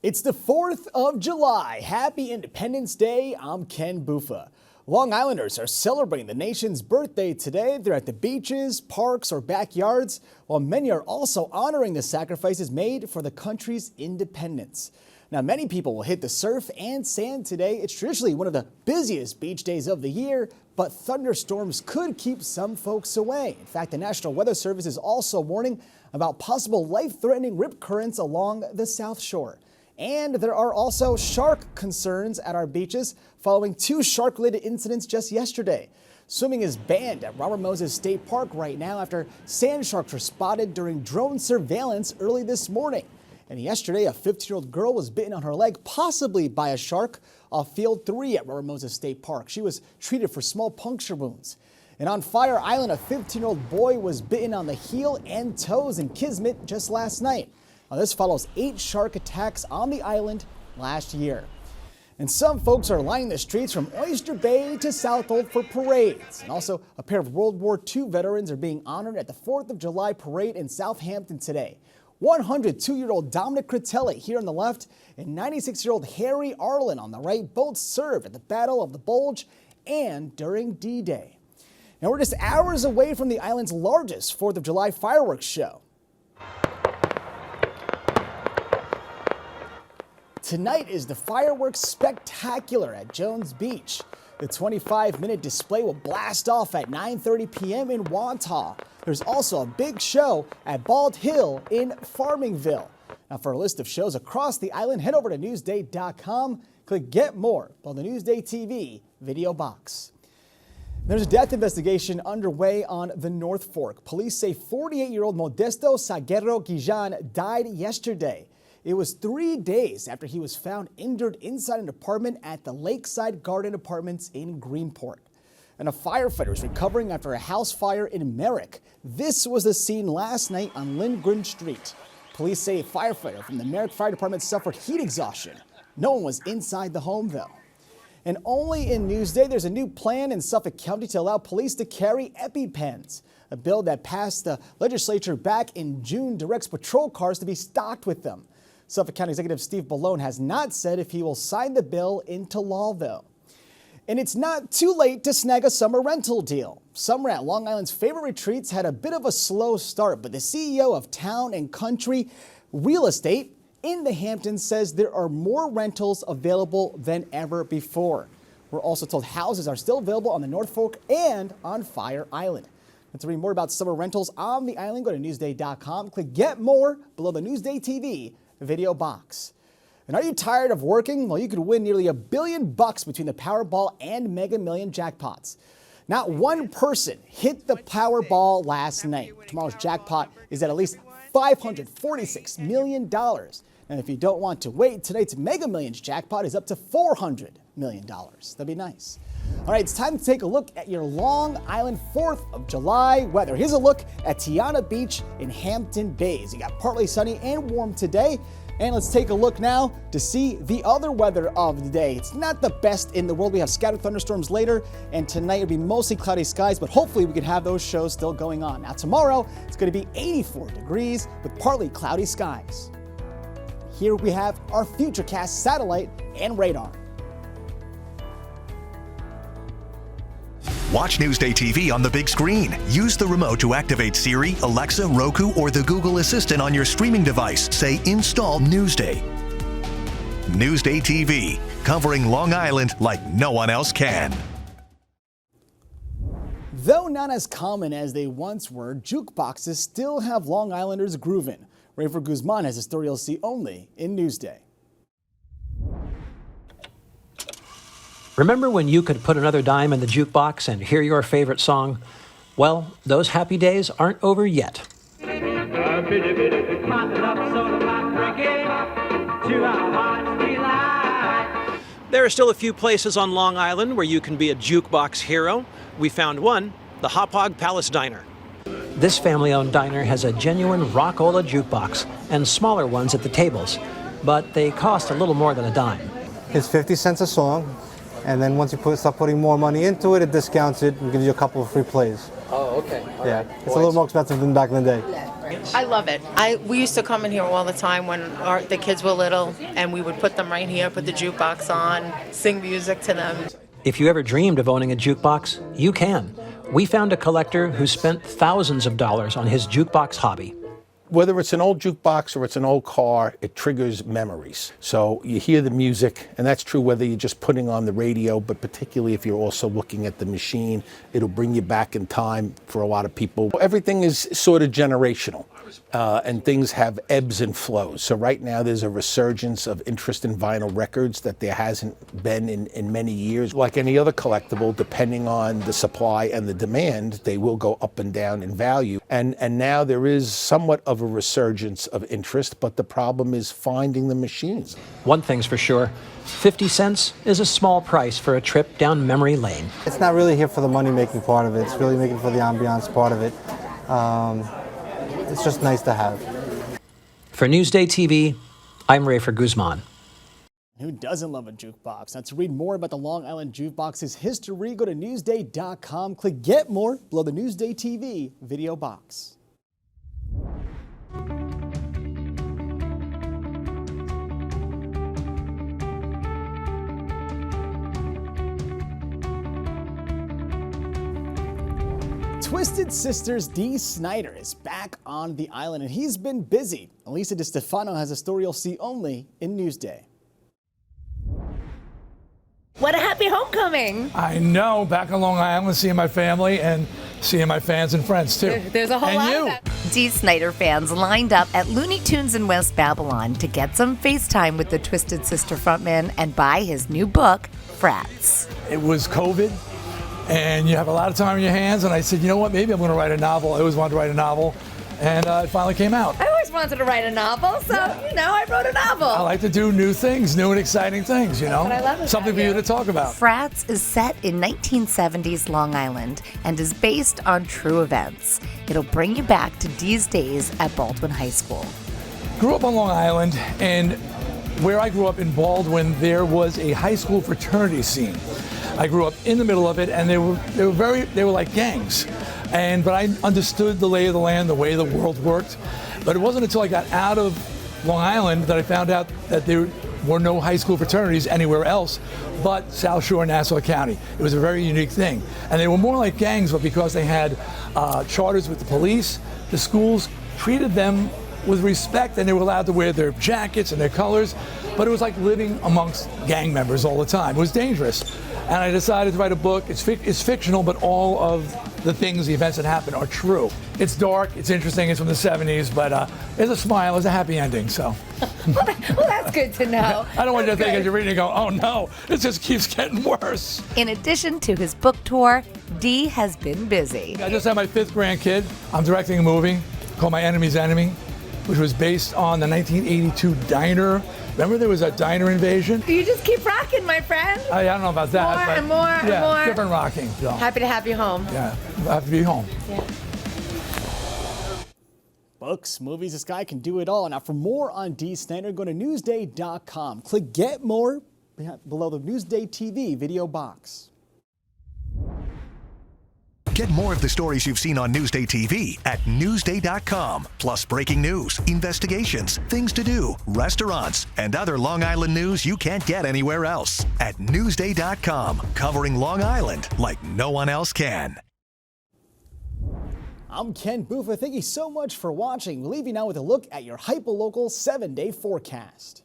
It's the 4th of July. Happy Independence Day. I'm Ken Bufa. Long Islanders are celebrating the nation's birthday today. They're at the beaches, parks, or backyards, while many are also honoring the sacrifices made for the country's independence. Now, many people will hit the surf and sand today. It's traditionally one of the busiest beach days of the year, but thunderstorms could keep some folks away. In fact, the National Weather Service is also warning about possible life-threatening rip currents along the South Shore. And there are also shark concerns at our beaches following 2 shark-related incidents just yesterday. Swimming is banned at Robert Moses State Park right now after sand sharks were spotted during drone surveillance early this morning. And yesterday, a 15-year-old girl was bitten on her leg, possibly by a shark, off Field 3 at Robert Moses State Park. She was treated for small puncture wounds. And on Fire Island, a 15-year-old boy was bitten on the heel and toes in Kismet just last night. Now, this follows 8 shark attacks on the island last year. And some folks are lining the streets from Oyster Bay to Southold for parades. And also, a pair of World War II veterans are being honored at the 4th of July parade in Southampton today. 102-year-old Dominic Critelli here on the left and 96-year-old Harry Arlen on the right both served at the Battle of the Bulge and during D-Day. Now, we're just hours away from the island's largest 4th of July fireworks show. Tonight is the Fireworks Spectacular at Jones Beach. The 25-minute display will blast off at 9:30 p.m. in Wantagh. There's also a big show at Bald Hill in Farmingville. Now, for a list of shows across the island, head over to Newsday.com. Click Get More on the NewsdayTV video box. There's a death investigation underway on the North Fork. Police say 48-year-old Modesto Saguero Guijan died yesterday. It was 3 days after he was found injured inside an apartment at the Lakeside Garden Apartments in Greenport. And a firefighter is recovering after a house fire in Merrick. This was the scene last night on Lindgren Street. Police say a firefighter from the Merrick Fire Department suffered heat exhaustion. No one was inside the home, though. And only in Newsday, there's a new plan in Suffolk County to allow police to carry EpiPens. A bill that passed the legislature back in June directs patrol cars to be stocked with them. Suffolk County Executive Steve Bellone has not said if he will sign the bill into law, though. And it's not too late to snag a summer rental deal. Summer at Long Island's favorite retreats had a bit of a slow start, but the CEO of Town and Country Real Estate in the Hamptons says there are more rentals available than ever before. We're also told houses are still available on the North Fork and on Fire Island. And to read more about summer rentals on the island, go to Newsday.com. Click Get More below the Newsday TV video box. And are you tired of working? Well, you could win nearly $1 billion between the Powerball and Mega Million jackpots. Not one person hit the Powerball last night. Tomorrow's jackpot is at least $546 million. And if you don't want to wait, tonight's Mega Millions jackpot is up to $400 million. That'd be nice. All right, it's time to take a look at your Long Island 4th of July weather. Here's a look at Tiana Beach in Hampton Bays. You got partly sunny and warm today. And let's take a look now to see the other weather of the day. It's not the best in the world. We have scattered thunderstorms later, and tonight it'll be mostly cloudy skies, but hopefully we can have those shows still going on. Now tomorrow, it's going to be 84 degrees with partly cloudy skies. Here we have our Futurecast satellite and radar. Watch Newsday TV on the big screen. Use the remote to activate Siri, Alexa, Roku, or the Google Assistant on your streaming device. Say, install Newsday. Newsday TV, covering Long Island like no one else can. Though not as common as they once were, jukeboxes still have Long Islanders grooving. Rayford Guzman has a story you'll see only in Newsday. Remember when you could put another dime in the jukebox and hear your favorite song? Well, those happy days aren't over yet. There are still a few places on Long Island where you can be a jukebox hero. We found one, the Hop Hog Palace Diner. This family-owned diner has a genuine rockola jukebox and smaller ones at the tables, but they cost a little more than a dime. It's 50 cents a song. And then once you start putting more money into it, it discounts it and gives you a couple of free plays. Oh, okay. Yeah, it's a little more expensive than back in the day. I love it. We used to come in here all the time when the kids were little, and we would put them right here, put the jukebox on, sing music to them. If you ever dreamed of owning a jukebox, you can. We found a collector who spent thousands of dollars on his jukebox hobby. Whether it's an old jukebox or it's an old car, it triggers memories. So you hear the music, and that's true whether you're just putting on the radio, but particularly if you're also looking at the machine, it'll bring you back in time for a lot of people. Everything is sort of generational, and things have ebbs and flows. So right now there's a resurgence of interest in vinyl records that there hasn't been in many years. Like any other collectible, depending on the supply and the demand, they will go up and down in value. And now there is somewhat of a resurgence of interest, but the problem is finding the machines. One thing's for sure, 50 cents is a small price for a trip down memory lane. It's not really here for the money-making part of it. It's really making for the ambiance part of it. It's just nice to have. For Newsday TV, I'm Rafer Guzman. Who doesn't love a jukebox? Now, to read more about the Long Island Jukebox's history, go to Newsday.com. Click Get More below the Newsday TV video box. Twisted Sister's Dee Snider is back on the island, and he's been busy. Elisa DeStefano has a story you'll see only in Newsday. What a happy homecoming. I know, back on Long Island, seeing my family and seeing my fans and friends too. There's a whole lot of that. Dee Snider fans lined up at Looney Tunes in West Babylon to get some FaceTime with the Twisted Sister frontman and buy his new book, Frats. It was COVID, and you have a lot of time on your hands, and I said, you know what, maybe I'm going to write a novel. I always wanted to write a novel, and it finally came out. I always wanted to write a novel, so, I wrote a novel. I like to do new things, new and exciting things, That's what I love about Something for you to talk about. Frats is set in 1970s Long Island and is based on true events. It'll bring you back to Dee's days at Baldwin High School. Grew up on Long Island, and where I grew up in Baldwin, there was a high school fraternity scene. I grew up in the middle of it, and they were like gangs. But I understood the lay of the land, the way the world worked. But it wasn't until I got out of Long Island that I found out that there were no high school fraternities anywhere else but South Shore, Nassau County. It was a very unique thing. And they were more like gangs, but because they had charters with the police, the schools treated them with respect, and they were allowed to wear their jackets and their colors. But it was like living amongst gang members all the time. It was dangerous. And I decided to write a book. It's fictional, but all of the things, the events that happen are true. It's dark, it's interesting, it's from the 70s, but there's a smile, there's a happy ending, so. Well, that's good to know. I don't want you to think as you're reading and go, oh no, it just keeps getting worse. In addition to his book tour, Dee has been busy. I just had my 5th grandkid. I'm directing a movie called My Enemy's Enemy, which was based on the 1982 diner. Remember there was a diner invasion? You just keep rocking, my friend. I don't know about that. More and more and more. Different rocking. So. Happy to have you home. Yeah, I have to be home. Yeah. Books, movies, this guy can do it all. Now, for more on Dee Snider, go to Newsday.com. Click Get More below the Newsday TV video box. Get more of the stories you've seen on Newsday TV at Newsday.com. Plus breaking news, investigations, things to do, restaurants, and other Long Island news you can't get anywhere else. At Newsday.com, covering Long Island like no one else can. I'm Ken Boofer. Thank you so much for watching. We'll leave you now with a look at your hyperlocal 7-day forecast.